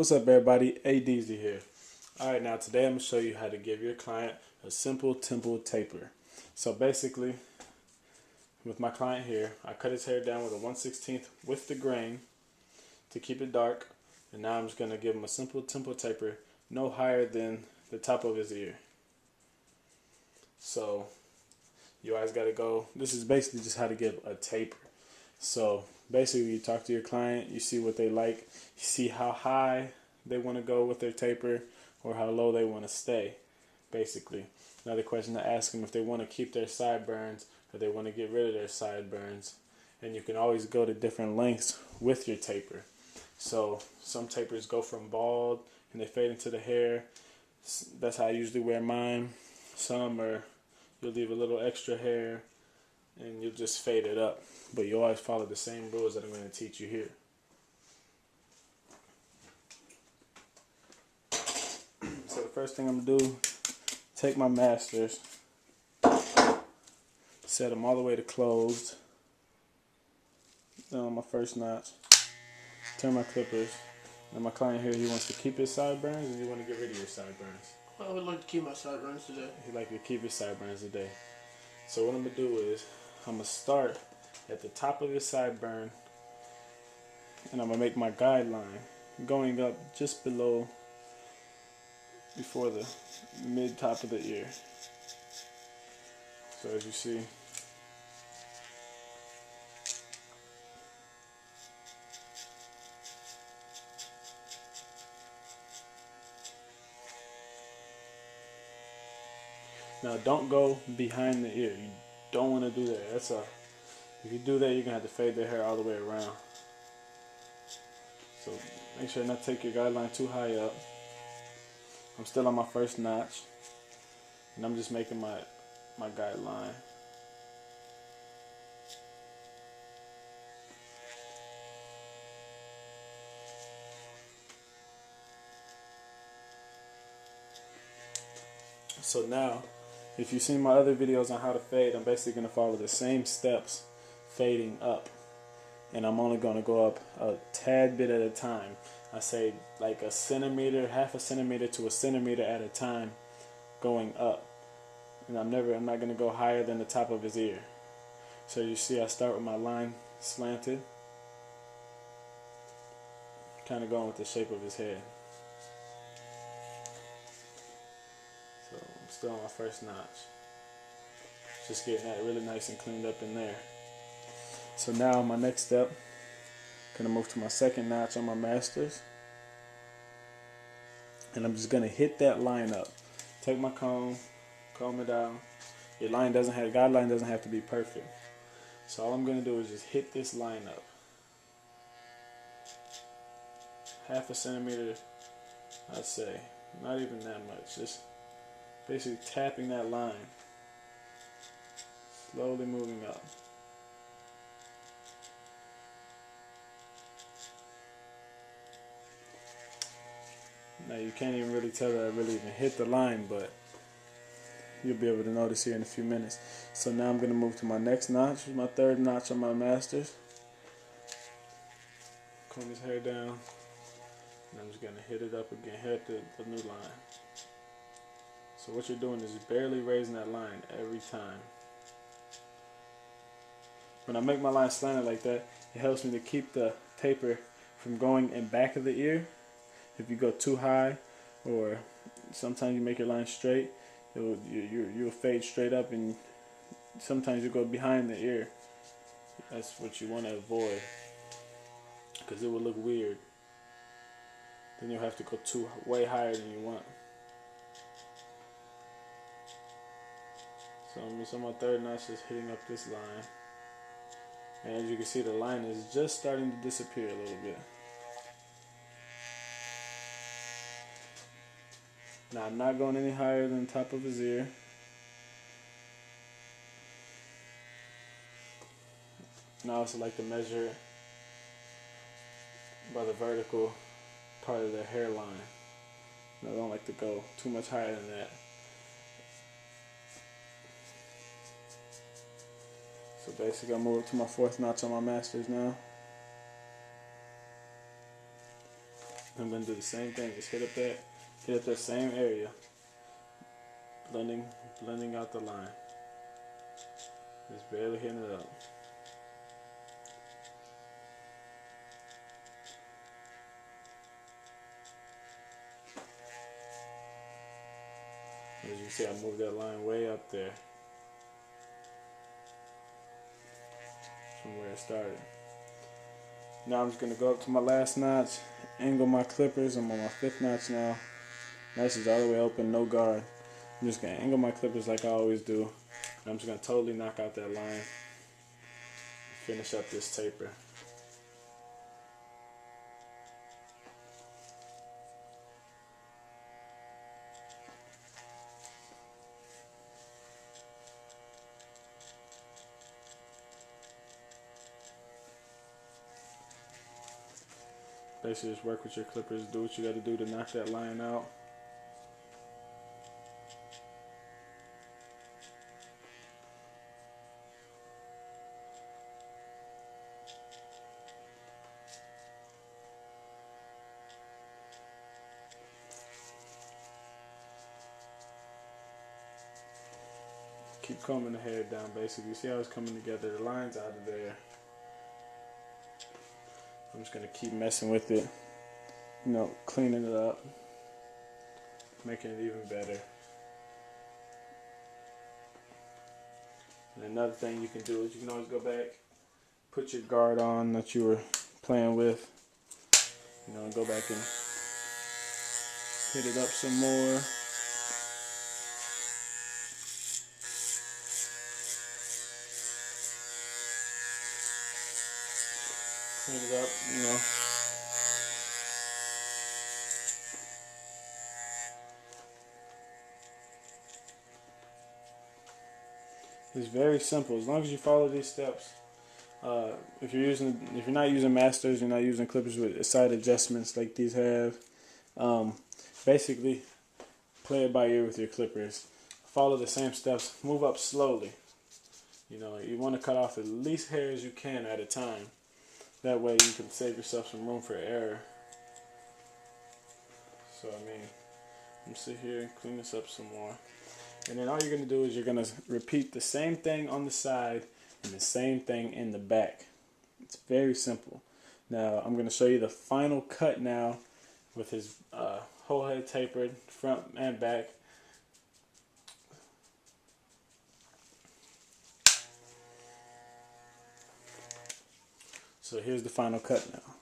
What's up, everybody? ADZ here. Alright, now today I'm going to show you how to give your client a simple temple taper. So basically, with my client here, I cut his hair down with a 1/16 with the grain to keep it dark. And now I'm just going to give him a simple temple taper, no higher than the top of his ear. So you always got to go. This is basically just how to give a taper. So basically, you talk to your client, you see what they like, you see how high they want to go with their taper or how low they want to stay, basically. Another question to ask them if they want to keep their sideburns or they want to get rid of their sideburns. And you can always go to different lengths with your taper. So some tapers go from bald and they fade into the hair. That's how I usually wear mine. Some are, you'll leave a little extra hair and you'll just fade it up. But you always follow the same rules that I'm going to teach you here. So the first thing I'm going to do, take my masters, set them all the way to closed. Then on my first notch, turn my clippers. And my client here, he wants to keep his sideburns and you want to get rid of your sideburns. I would like to keep my sideburns today. He like to keep his sideburns today. So what I'm going to do is, I'm going to start at the top of his sideburn and I'm going to make my guideline going up just below, before the mid top of the ear. So as you see, now don't go behind the ear. You don't want to do that. If you do that, you're going to have to fade the hair all the way around. So make sure not to take your guideline too high up. I'm still on my first notch. And I'm just making my guideline. So now, if you've seen my other videos on how to fade, I'm basically going to follow the same steps fading up. And I'm only going to go up a tad bit at a time. I say like a centimeter, half a centimeter to a centimeter at a time going up. And I'm not going to go higher than the top of his ear. So you see I start with my line slanted, kind of going with the shape of his head. So I'm still on my first notch. Just getting that really nice and cleaned up in there. So now my next step, gonna move to my second notch on my masters. And I'm just gonna hit that line up. Take my comb it down. Your guideline doesn't have to be perfect. So all I'm gonna do is just hit this line up. Half a centimeter, I'd say. Not even that much. Just basically tapping that line. Slowly moving up. Now you can't even really tell that I really even hit the line, but you'll be able to notice here in a few minutes. So now I'm going to move to my next notch, my third notch on my masters. Comb his hair down, and I'm just going to hit it up again, hit the new line. So what you're doing is barely raising that line every time. When I make my line slanted like that, it helps me to keep the taper from going in back of the ear. If you go too high, or sometimes you make your line straight, you'll fade straight up, and sometimes you go behind the ear. That's what you want to avoid, because it will look weird. Then you'll have to go way higher than you want. So I'm just on my third notch, just hitting up this line. And as you can see, the line is just starting to disappear a little bit. Now I'm not going any higher than the top of his ear. And I also like to measure it by the vertical part of the hairline. I don't like to go too much higher than that. So basically I move up to my fourth notch on my masters now. I'm gonna do the same thing. Just hit up that same area, blending out the line. Just barely hitting it up. As you can see, I moved that line way up there from where it started. Now I'm just going to go up to my last notch, angle my clippers. I'm on my 5th notch now. Nice is all the way open, no guard. I'm just going to angle my clippers like I always do. I'm just going to totally knock out that line. Finish up this taper. Basically just work with your clippers, do what you got to do to knock that line out. Keep combing the hair down basically. See how it's coming together, the line's out of there. I'm just going to keep messing with it, you know, cleaning it up, making it even better. And another thing you can do is you can always go back, put your guard on that you were playing with, you know, and go back and hit it up some more. Clean it up, you know. It's very simple. As long as you follow these steps. If you're not using masters, you're not using clippers with side adjustments like these have. Basically, play it by ear with your clippers. Follow the same steps. Move up slowly. You know, you want to cut off as least hair as you can at a time. That way you can save yourself some room for error. So I mean, I'm gonna sit here and clean this up some more. And then all you're going to do is you're going to repeat the same thing on the side and the same thing in the back. It's very simple. Now I'm going to show you the final cut now with his whole head tapered front and back. So here's the final cut now.